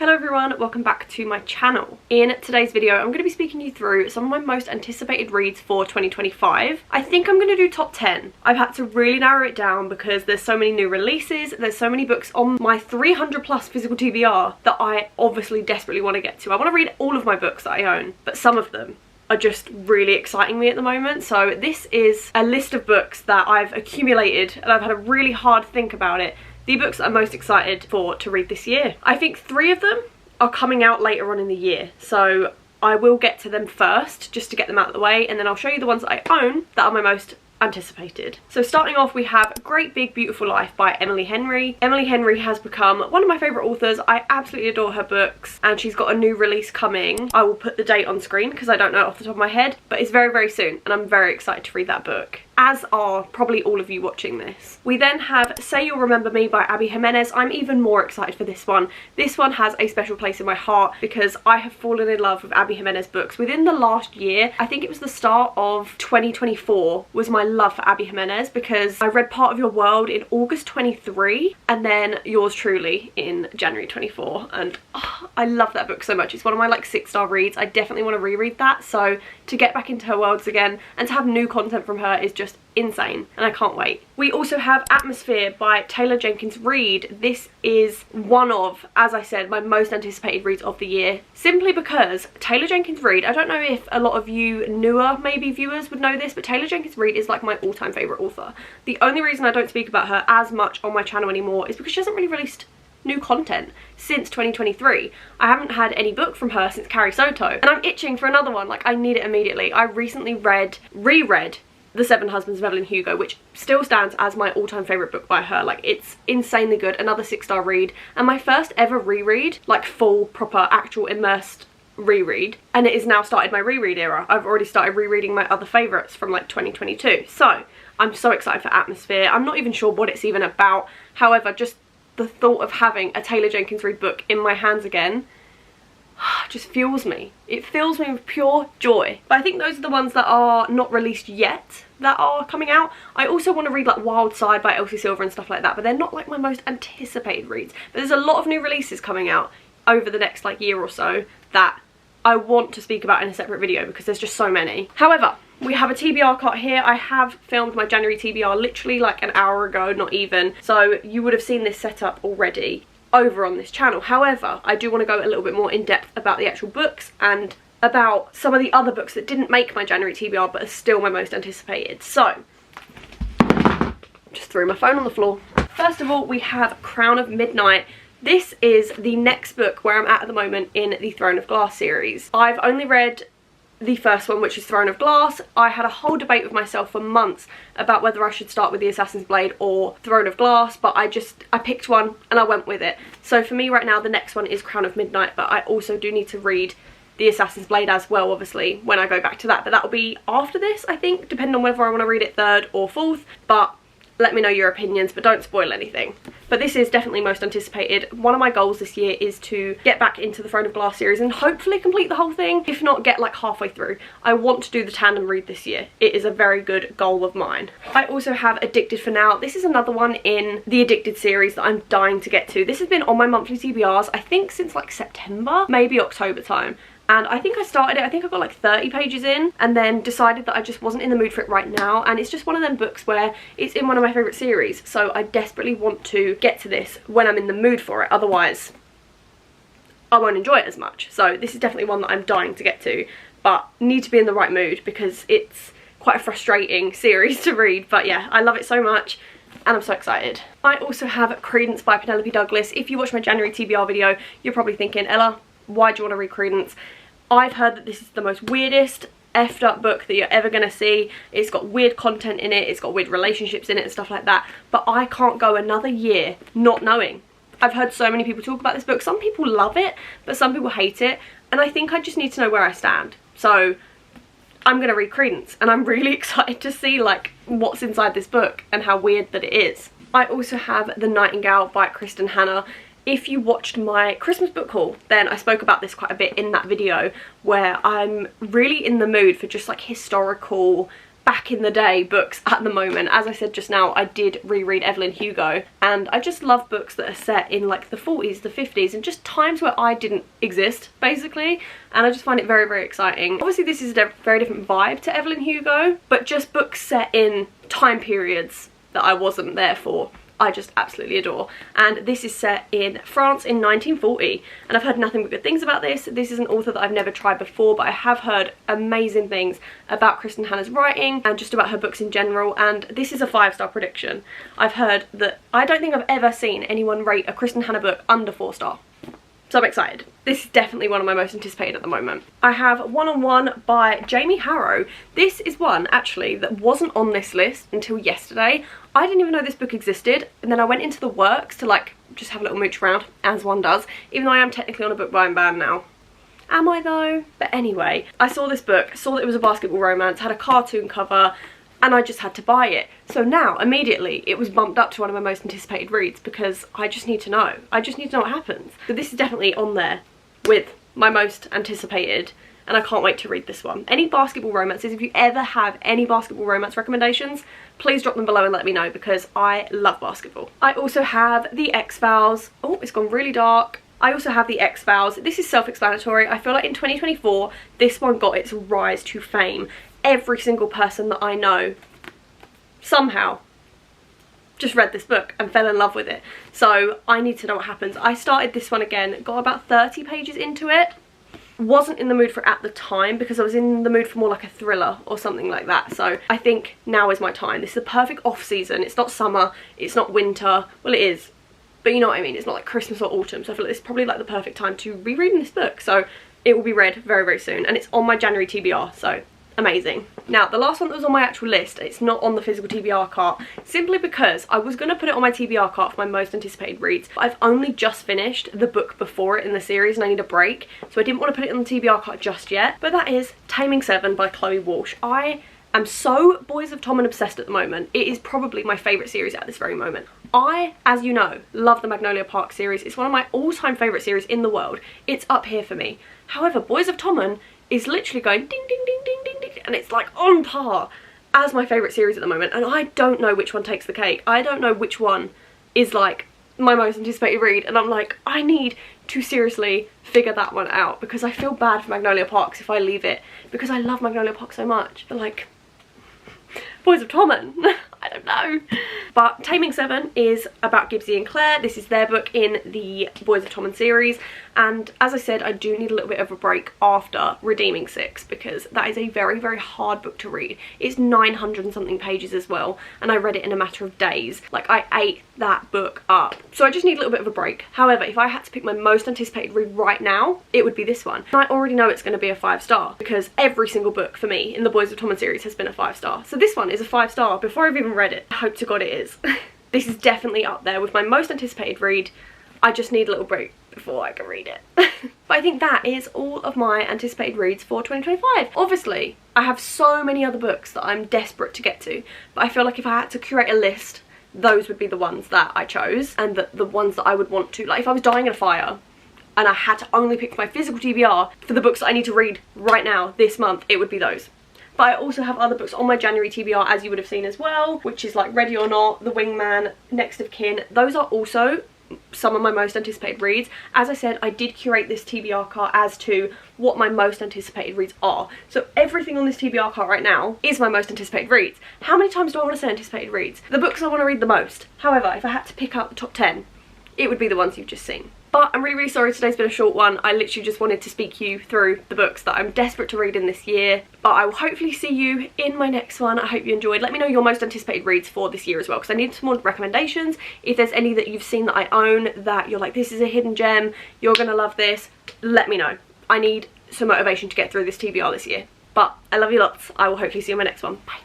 Hello everyone, welcome back to my channel. In today's video, I'm going to be speaking you through some of my most anticipated reads for 2025. I think I'm going to do top 10. I've had to really narrow it down because there's so many new releases, there's so many books on my 300 plus physical TBR that I obviously desperately want to get to. I want to read all of my books that I own, but some of them are just really exciting me at the moment. So this is a list of books that I've accumulated and I've had a really hard think about it. The books that I'm most excited for to read this year. I think 3 of them are coming out later on in the year, so I will get to them first just to get them out of the way, and then I'll show you the ones that I own that are my most anticipated. So starting off, we have Great Big Beautiful Life by Emily Henry. Emily Henry has become one of my favourite authors. I absolutely adore her books, and she's got a new release coming. I will put the date on screen because I don't know it off the top of my head, but it's very, very soon, and I'm very excited to read that book, as are probably all of you watching this. We then have Say You'll Remember Me by Abby Jimenez. I'm even more excited for this one. This one has a special place in my heart because I have fallen in love with Abby Jimenez books within the last year. I think it was the start of 2024 was my love for Abby Jimenez, because I read Part of Your World in August 23 and then Yours Truly in January 24, and I love that book so much. It's one of my like 6-star reads. I definitely want to reread that, so to get back into her worlds again and to have new content from her is just insane, and I can't wait. We also have Atmosphere by Taylor Jenkins Reid. This is one of, as I said, my most anticipated reads of the year, simply because Taylor Jenkins Reid, I don't know if a lot of you newer maybe viewers would know this, but Taylor Jenkins Reid is like my all-time favourite author. The only reason I don't speak about her as much on my channel anymore is because she hasn't really released new content since 2023. I haven't had any book from her since Carrie Soto, and I'm itching for another one. Like, I need it immediately. I recently reread The 7 Husbands of Evelyn Hugo, which still stands as my all-time favourite book by her. Like, it's insanely good. Another 6-star read, and my first ever reread, like full, proper, actual immersed reread, and it has now started my reread era. I've already started rereading my other favourites from like 2022, so I'm so excited for Atmosphere. I'm not even sure what it's even about. However, just the thought of having a Taylor Jenkins Reid book in my hands again just fuels me. It fills me with pure joy. But I think those are the ones that are not released yet that are coming out. I also want to read like Wild Side by Elsie Silver and stuff like that, but they're not like my most anticipated reads. But there's a lot of new releases coming out over the next like year or so that I want to speak about in a separate video because there's just so many. However, we have a TBR cut here. I have filmed my January TBR literally like an hour ago, not even, so you would have seen this setup already over on this channel. However, I do want to go a little bit more in depth about the actual books and about some of the other books that didn't make my January TBR but are still my most anticipated. So, just threw my phone on the floor. First of all, we have Crown of Midnight. This is the next book where I'm at the moment in the Throne of Glass series. I've only read the first one, which is Throne of Glass. I had a whole debate with myself for months about whether I should start with the Assassin's Blade or Throne of Glass, but I picked one and I went with it. So for me right now, the next one is Crown of Midnight, but I also do need to read the Assassin's Blade as well, obviously, when I go back to that. But that'll be after this, I think, depending on whether I want to read it 3rd or 4th. But let me know your opinions, but don't spoil anything. But this is definitely most anticipated. One of my goals this year is to get back into the Throne of Glass series and hopefully complete the whole thing. If not, get like halfway through. I want to do the tandem read this year. It is a very good goal of mine. I also have Addicted for Now. This is another one in the Addicted series that I'm dying to get to. This has been on my monthly TBRs, I think since like September, maybe October time. And I think I started it, I think I got like 30 pages in and then decided that I just wasn't in the mood for it right now, and it's just one of them books where it's in one of my favourite series, so I desperately want to get to this when I'm in the mood for it, otherwise I won't enjoy it as much. So this is definitely one that I'm dying to get to, but need to be in the right mood because it's quite a frustrating series to read. But yeah, I love it so much and I'm so excited. I also have Credence by Penelope Douglas. If you watch my January TBR video, you're probably thinking, Ella, why do you want to read Credence? I've heard that this is the most weirdest, effed up book that you're ever going to see. It's got weird content in it, it's got weird relationships in it and stuff like that, but I can't go another year not knowing. I've heard so many people talk about this book. Some people love it, but some people hate it, and I think I just need to know where I stand. So I'm going to read Credence, and I'm really excited to see like what's inside this book and how weird that it is. I also have The Nightingale by Kristen Hanna. If you watched my Christmas book haul, then I spoke about this quite a bit in that video, where I'm really in the mood for just like historical back in the day books at the moment. As I said just now, I did reread Evelyn Hugo, and I just love books that are set in like the 40s, the 50s, and just times where I didn't exist, basically, and I just find it very, very exciting. Obviously this is a very different vibe to Evelyn Hugo, but just books set in time periods that I wasn't there for, I just absolutely adore. And this is set in France in 1940, and I've heard nothing but good things about this. This is an author that I've never tried before, but I have heard amazing things about Kristen Hanna's writing and just about her books in general, and this is a 5-star prediction. I've heard that I don't think I've ever seen anyone rate a Kristen Hanna book under 4-star. So I'm excited. This is definitely one of my most anticipated at the moment. I have One-on-One by Jamie Harrow. This is one, actually, that wasn't on this list until yesterday. I didn't even know this book existed, and then I went into the works to like just have a little mooch around, as one does, even though I am technically on a book buying ban now. Am I though? But anyway, I saw this book, saw that it was a basketball romance, had a cartoon cover, and I just had to buy it. So now, immediately, it was bumped up to one of my most anticipated reads because I just need to know. I just need to know what happens. So this is definitely on there with my most anticipated, and I can't wait to read this one. Any basketball romances, if you ever have any basketball romance recommendations, please drop them below and let me know because I love basketball. I also have the Ex Vows. Oh, it's gone really dark. I also have the Ex Vows. This is self-explanatory. I feel like in 2024, this one got its rise to fame. Every single person that I know somehow just read this book and fell in love with it. So I need to know what happens. I started this one again, got about 30 pages into it. Wasn't in the mood for it at the time because I was in the mood for more like a thriller or something like that. So I think now is my time. This is the perfect off season. It's not summer, it's not winter. Well, it is, but you know what I mean. It's not like Christmas or autumn. So I feel like it's probably like the perfect time to reread this book. So it will be read very, very soon, and it's on my January TBR. So amazing. Now, the last one that was on my actual list, it's not on the physical TBR cart, simply because I was going to put it on my TBR cart for my most anticipated reads, but I've only just finished the book before it in the series and I need a break, so I didn't want to put it on the TBR cart just yet. But that is Taming 7 by Chloe Walsh. I am so Boys of Tommen obsessed at the moment. It is probably my favourite series at this very moment. I, as you know, love the Magnolia Park series. It's one of my all-time favourite series in the world. It's up here for me. However, Boys of Tommen is literally going ding ding ding ding ding ding, and it's like on par as my favourite series at the moment, and I don't know which one takes the cake. I don't know which one is like my most anticipated read, and I'm like, I need to seriously figure that one out because I feel bad for Magnolia Park if I leave it, because I love Magnolia Park so much. But like, Boys of Tommen, I don't know. But Taming 7 is about Gibbsy and Claire. This is their book in the Boys of Tommen series, and as I said, I do need a little bit of a break after redeeming 6 because that is a very, very hard book to read. It's 900 and something pages as well, and I read it in a matter of days. Like, I ate that book up. So I just need a little bit of a break. However, if I had to pick my most anticipated read right now, it would be this one. And I already know it's going to be a 5-star because every single book for me in the Boys of Tommen series has been a 5-star. So this one is a 5-star before I've even read it. I hope to God it is. This is definitely up there with my most anticipated read. I just need a little break before I can read it. But I think that is all of my anticipated reads for 2025. Obviously, I have so many other books that I'm desperate to get to, but I feel like if I had to curate a list, those would be the ones that I chose and the ones that I would want to. Like, if I was dying in a fire and I had to only pick my physical TBR for the books that I need to read right now, this month, it would be those. But I also have other books on my January TBR, as you would have seen as well, which is like Ready or Not, The Wingman, Next of Kin. Those are also some of my most anticipated reads. As I said, I did curate this TBR cart as to what my most anticipated reads are. So everything on this TBR cart right now is my most anticipated reads. How many times do I want to say anticipated reads? The books I want to read the most. However, if I had to pick out the top 10, it would be the ones you've just seen. But I'm really, really sorry today's been a short one. I literally just wanted to speak you through the books that I'm desperate to read in this year. But I will hopefully see you in my next one. I hope you enjoyed. Let me know your most anticipated reads for this year as well, because I need some more recommendations. If there's any that you've seen that I own that you're like, this is a hidden gem, you're gonna love this, let me know. I need some motivation to get through this TBR this year. But I love you lots. I will hopefully see you in my next one. Bye.